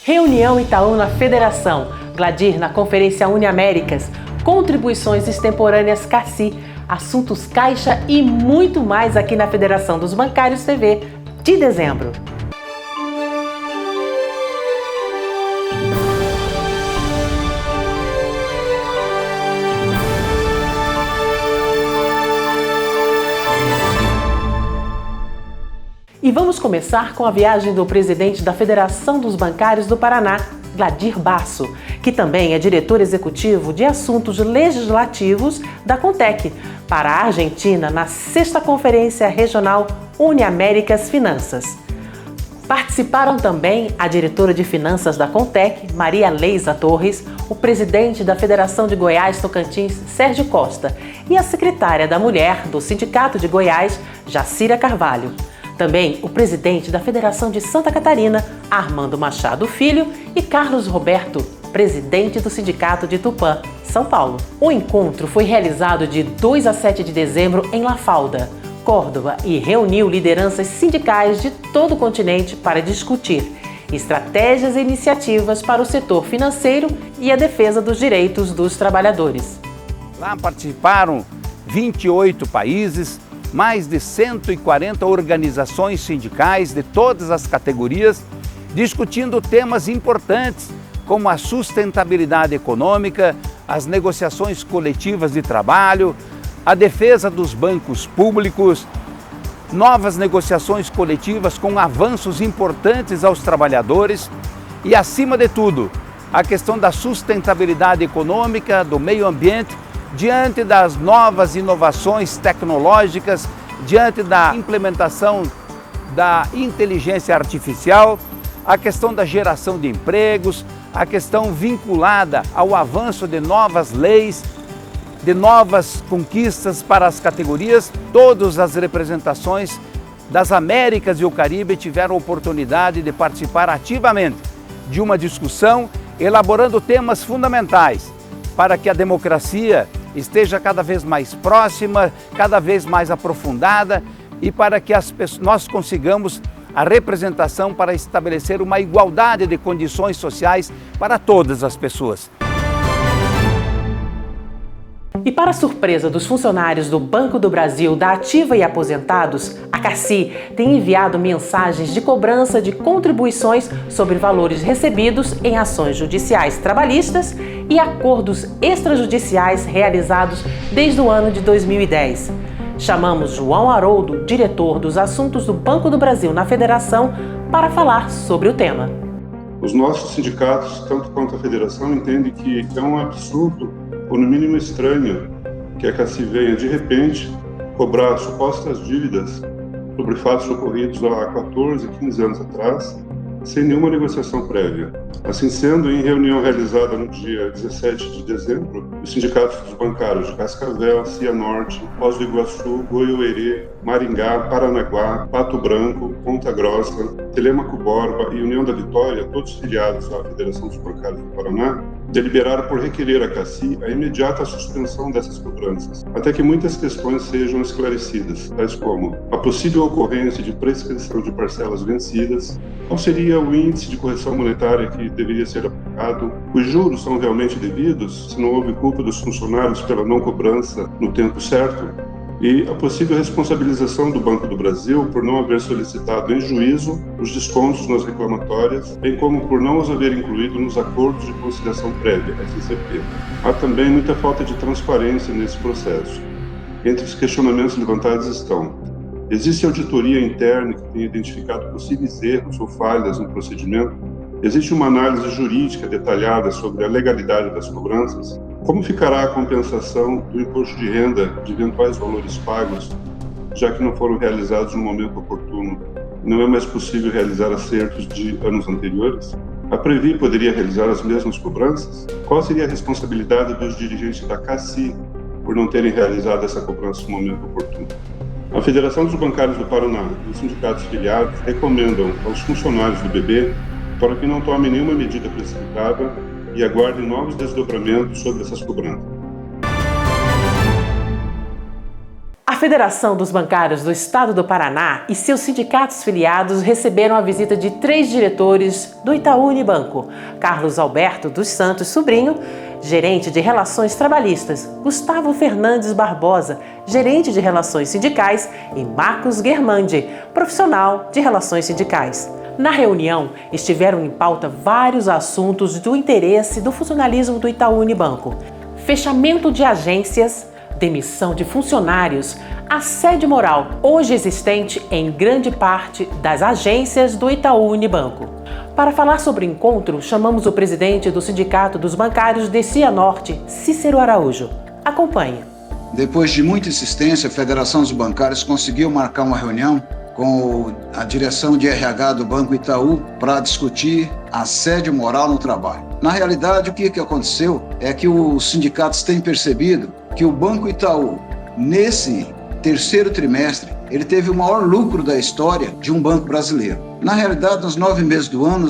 Reunião Itaú na Federação, Gladir na Conferência Uniaméricas, contribuições extemporâneas CACI, assuntos Caixa e muito mais aqui na Federação dos Bancários TV de dezembro. E vamos começar com a viagem do presidente da Federação dos Bancários do Paraná, Gladir Basso, que também é diretor executivo de assuntos legislativos da CONTEC, para a Argentina na 6ª Conferência Regional Uniaméricas Finanças. Participaram também a diretora de Finanças da CONTEC, Maria Leisa Torres, o presidente da Federação de Goiás Tocantins, Sérgio Costa, e a secretária da Mulher do Sindicato de Goiás, Jacira Carvalho. Também o presidente da Federação de Santa Catarina, Armando Machado Filho, e Carlos Roberto, presidente do Sindicato de Tupã, São Paulo. O encontro foi realizado de 2 a 7 de dezembro em La Falda, Córdoba, e reuniu lideranças sindicais de todo o continente para discutir estratégias e iniciativas para o setor financeiro e a defesa dos direitos dos trabalhadores. Lá participaram 28 países, mais de 140 organizações sindicais de todas as categorias, discutindo temas importantes como a sustentabilidade econômica, as negociações coletivas de trabalho, a defesa dos bancos públicos, novas negociações coletivas com avanços importantes aos trabalhadores e, acima de tudo, a questão da sustentabilidade econômica, do meio ambiente, diante das novas inovações tecnológicas, diante da implementação da inteligência artificial, a questão da geração de empregos, a questão vinculada ao avanço de novas leis, de novas conquistas para as categorias. Todas as representações das Américas e o Caribe tiveram a oportunidade de participar ativamente de uma discussão, elaborando temas fundamentais para que a democracia esteja cada vez mais próxima, cada vez mais aprofundada e para que nós consigamos a representação para estabelecer uma igualdade de condições sociais para todas as pessoas. E para surpresa dos funcionários do Banco do Brasil, da Ativa e aposentados, a CACI tem enviado mensagens de cobrança de contribuições sobre valores recebidos em ações judiciais trabalhistas e acordos extrajudiciais realizados desde o ano de 2010. Chamamos João Haroldo, diretor dos assuntos do Banco do Brasil na Federação, para falar sobre o tema. Os nossos sindicatos, tanto quanto a Federação, entendem que é um absurdo, ou no mínimo estranho, que a CACI venha, de repente, cobrar supostas dívidas sobre fatos ocorridos há 14, 15 anos atrás, sem nenhuma negociação prévia. Assim sendo, em reunião realizada no dia 17 de dezembro, os sindicatos dos bancários de Cascavel, Cianorte, Foz do Iguaçu, Goiuerê, Maringá, Paranaguá, Pato Branco, Ponta Grossa, Telêmaco Borba e União da Vitória, todos filiados à Federação dos Bancários do Paraná, deliberaram por requerer à CACI a imediata suspensão dessas cobranças, até que muitas questões sejam esclarecidas, tais como a possível ocorrência de prescrição de parcelas vencidas, qual seria o índice de correção monetária que deveria ser aplicado, os juros são realmente devidos, se não houve culpa dos funcionários pela não cobrança no tempo certo, e a possível responsabilização do Banco do Brasil por não haver solicitado em juízo os descontos nas reclamatórias, bem como por não os haver incluído nos acordos de conciliação prévia, SCP. Há também muita falta de transparência nesse processo. Entre os questionamentos levantados estão: existe auditoria interna que tenha identificado possíveis erros ou falhas no procedimento? Existe uma análise jurídica detalhada sobre a legalidade das cobranças? Como ficará a compensação do imposto de renda de eventuais valores pagos, já que não foram realizados no momento oportuno? Não é mais possível realizar acertos de anos anteriores? A Previ poderia realizar as mesmas cobranças? Qual seria a responsabilidade dos dirigentes da CACI por não terem realizado essa cobrança no momento oportuno? A Federação dos Bancários do Paraná e os sindicatos filiados recomendam aos funcionários do BB para que não tomem nenhuma medida precipitada e aguardem novos desdobramentos sobre essas cobranças. A A Federação dos Bancários do Estado do Paraná e seus sindicatos filiados receberam a visita de 3 diretores do Itaú Unibanco: Carlos Alberto dos Santos Sobrinho, gerente de Relações Trabalhistas, Gustavo Fernandes Barbosa, gerente de Relações Sindicais, e Marcos Guermandi, profissional de Relações Sindicais. Na reunião, estiveram em pauta vários assuntos do interesse do funcionalismo do Itaú Unibanco: fechamento de agências, demissão de funcionários, assédio moral, hoje existente em grande parte das agências do Itaú Unibanco. Para falar sobre o encontro, chamamos o presidente do Sindicato dos Bancários de Cianorte, Cícero Araújo. Acompanhe. Depois de muita insistência, a Federação dos Bancários conseguiu marcar uma reunião com a direção de RH do Banco Itaú para discutir assédio moral no trabalho. Na realidade, o que aconteceu é que os sindicatos têm percebido que o Banco Itaú, nesse terceiro trimestre, ele teve o maior lucro da história de um banco brasileiro. Na realidade, nos 9 meses do ano,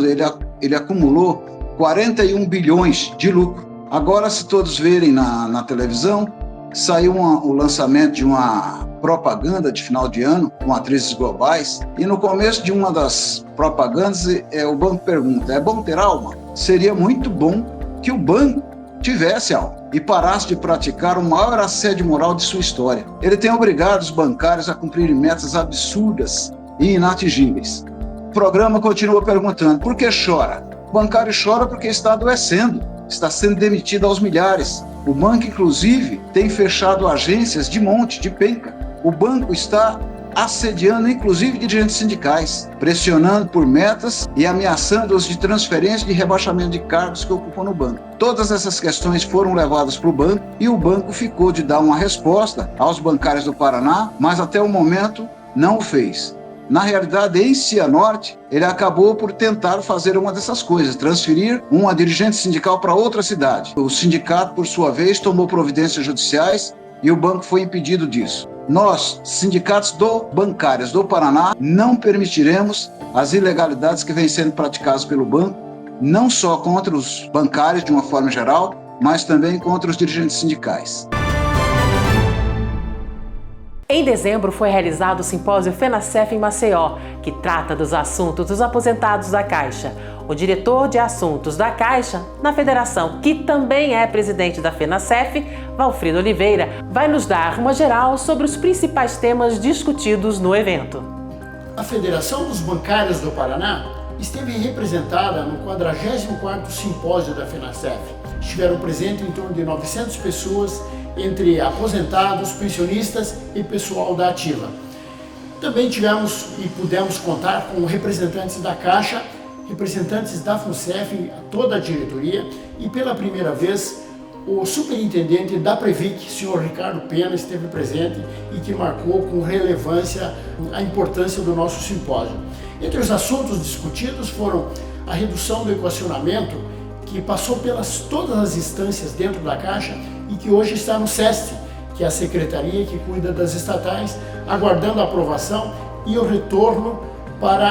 ele acumulou 41 bilhões de lucro. Agora, se todos verem na televisão, saiu o lançamento de uma propaganda de final de ano com atrizes globais, e no começo de uma das propagandas o banco pergunta: é bom ter alma? Seria muito bom que o banco tivesse alma e parasse de praticar o maior assédio moral de sua história. Ele tem obrigado os bancários a cumprirem metas absurdas e inatingíveis. O programa continua perguntando: por que chora? O bancário chora porque está adoecendo, está sendo demitido aos milhares. O banco, inclusive, tem fechado agências de monte, de penca. O banco está assediando, inclusive, dirigentes sindicais, pressionando por metas e ameaçando-os de transferência de rebaixamento de cargos que ocupam no banco. Todas essas questões foram levadas para o banco e o banco ficou de dar uma resposta aos bancários do Paraná, mas até o momento não o fez. Na realidade, em Cianorte, ele acabou por tentar fazer uma dessas coisas, transferir uma dirigente sindical para outra cidade. O sindicato, por sua vez, tomou providências judiciais e o banco foi impedido disso. Nós, sindicatos bancários do Paraná, não permitiremos as ilegalidades que vêm sendo praticadas pelo banco, não só contra os bancários de uma forma geral, mas também contra os dirigentes sindicais. Em dezembro foi realizado o simpósio FENASEF em Maceió, que trata dos assuntos dos aposentados da Caixa. O diretor de assuntos da Caixa na Federação, que também é presidente da FENASEF, Valfrido Oliveira, vai nos dar uma geral sobre os principais temas discutidos no evento. A Federação dos Bancários do Paraná esteve representada no 44º simpósio da FENASEF. Estiveram presentes em torno de 900 pessoas, entre aposentados, pensionistas e pessoal da ativa. Também tivemos e pudemos contar com representantes da Caixa, representantes da FUNCEF, toda a diretoria, e pela primeira vez o superintendente da Previc, senhor Ricardo Pena, esteve presente e que marcou com relevância a importância do nosso simpósio. Entre os assuntos discutidos foram a redução do equacionamento, que passou pelas todas as instâncias dentro da Caixa e que hoje está no SEST, que é a secretaria que cuida das estatais, aguardando a aprovação e o retorno para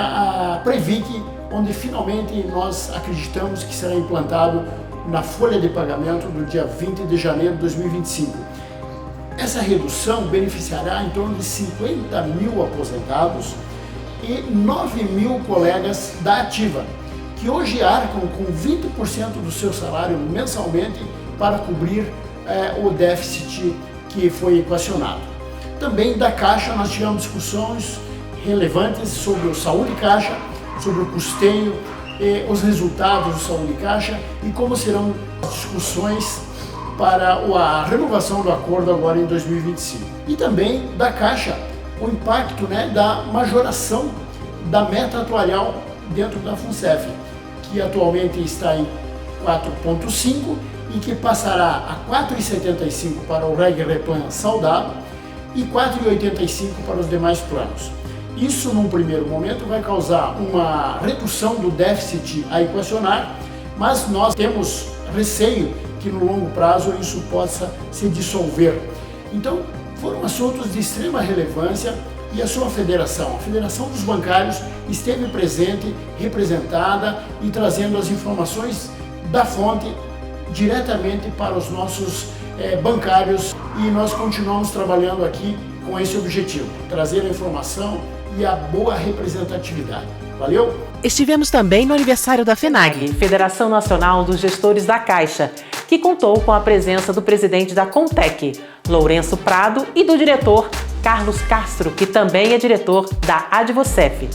a Previc, onde finalmente nós acreditamos que será implantado na folha de pagamento do dia 20 de janeiro de 2025. Essa redução beneficiará em torno de 50 mil aposentados e 9 mil colegas da ativa, que hoje arcam com 20% do seu salário mensalmente para cobrir o déficit que foi equacionado. Também da Caixa nós tivemos discussões relevantes sobre o Saúde Caixa, sobre o custeio, os resultados do Saúde Caixa e como serão as discussões para a renovação do acordo agora em 2025. E também da Caixa, o impacto da majoração da meta atuarial dentro da FUNCEF, que atualmente está em 4,5 e que passará a 4,75 para o RegReplan saudável e 4,85 para os demais planos. Isso, num primeiro momento, vai causar uma redução do déficit a equacionar, mas nós temos receio que no longo prazo isso possa se dissolver. Então, foram assuntos de extrema relevância e a sua federação, a Federação dos Bancários, esteve presente, representada e trazendo as informações da fonte diretamente para os nossos bancários, e nós continuamos trabalhando aqui com esse objetivo, trazer a informação e a boa representatividade. Valeu? Estivemos também no aniversário da FENAG, Federação Nacional dos Gestores da Caixa, que contou com a presença do presidente da Contec, Lourenço Prado, e do diretor Carlos Castro, que também é diretor da Advocef.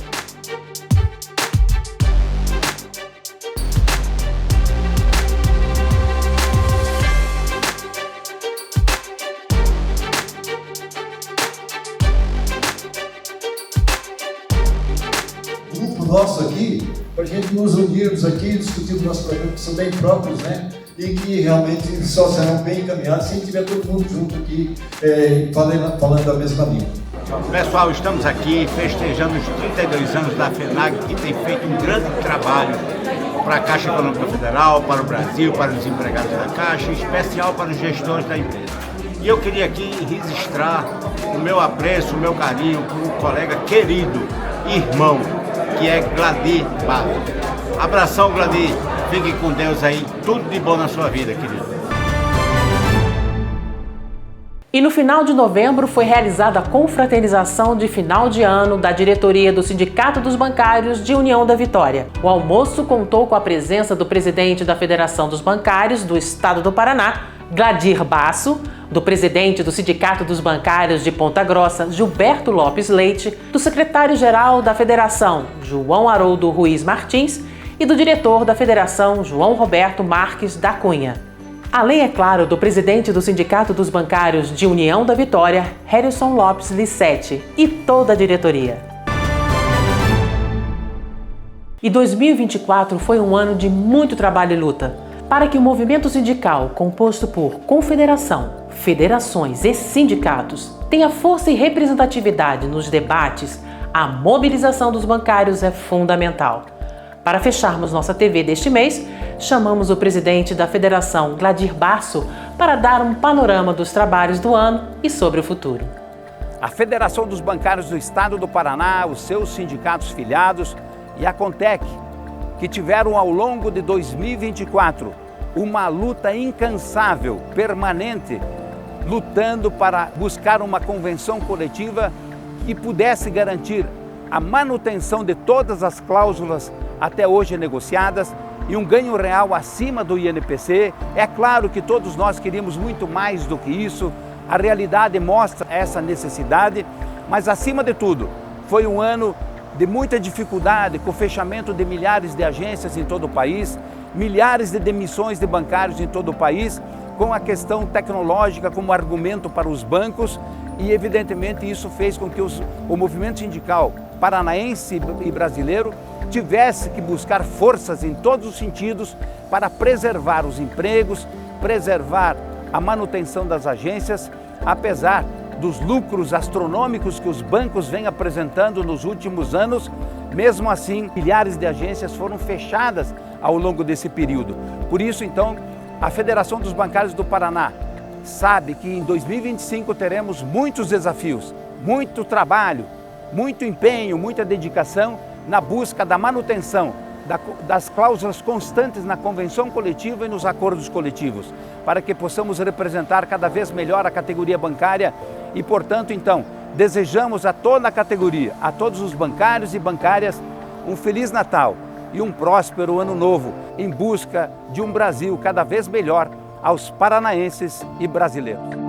Grupo nosso aqui, para a gente nos unirmos aqui, discutir os nossos problemas que são bem próprios, né? E que realmente só serão bem encaminhados se tiver todo mundo junto aqui, falando a mesma língua. Pessoal, estamos aqui festejando os 32 anos da FENAG, que tem feito um grande trabalho para a Caixa Econômica Federal, para o Brasil, para os empregados da Caixa, em especial para os gestores da empresa. E eu queria aqui registrar o meu apreço, o meu carinho por um colega querido, irmão, que é Gladir Basso. Abração, Gladir. Fique com Deus aí. Tudo de bom na sua vida, querido. E no final de novembro foi realizada a confraternização de final de ano da diretoria do Sindicato dos Bancários de União da Vitória. O almoço contou com a presença do presidente da Federação dos Bancários do Estado do Paraná, Gladir Basso, do presidente do Sindicato dos Bancários de Ponta Grossa, Gilberto Lopes Leite, do secretário-geral da Federação, João Haroldo Ruiz Martins, e do diretor da Federação, João Roberto Marques da Cunha. Além, é claro, do presidente do Sindicato dos Bancários de União da Vitória, Harrison Lopes Lissete, e toda a diretoria. E 2024 foi um ano de muito trabalho e luta, para que o movimento sindical, composto por confederação, federações e sindicatos, tenha força e representatividade nos debates. A mobilização dos bancários é fundamental. Para fecharmos nossa TV deste mês, chamamos o presidente da Federação, Gladir Basso, para dar um panorama dos trabalhos do ano e sobre o futuro. A Federação dos Bancários do Estado do Paraná, os seus sindicatos filiados e a Contec, que tiveram ao longo de 2024 uma luta incansável, permanente, lutando para buscar uma convenção coletiva que pudesse garantir a manutenção de todas as cláusulas até hoje negociadas e um ganho real acima do INPC. É claro que todos nós queríamos muito mais do que isso, a realidade mostra essa necessidade, mas acima de tudo, foi um ano de muita dificuldade, com o fechamento de milhares de agências em todo o país, milhares de demissões de bancários em todo o país, com a questão tecnológica como argumento para os bancos, e evidentemente isso fez com que o movimento sindical paranaense e brasileiro tivesse que buscar forças em todos os sentidos para preservar os empregos, preservar a manutenção das agências, apesar dos lucros astronômicos que os bancos vêm apresentando nos últimos anos. Mesmo assim, milhares de agências foram fechadas ao longo desse período. Por isso, então, a Federação dos Bancários do Paraná sabe que em 2025 teremos muitos desafios, muito trabalho, muito empenho, muita dedicação na busca da manutenção das cláusulas constantes na convenção coletiva e nos acordos coletivos, para que possamos representar cada vez melhor a categoria bancária e, portanto, então, desejamos a toda a categoria, a todos os bancários e bancárias, um Feliz Natal e um próspero Ano Novo, em busca de um Brasil cada vez melhor aos paranaenses e brasileiros.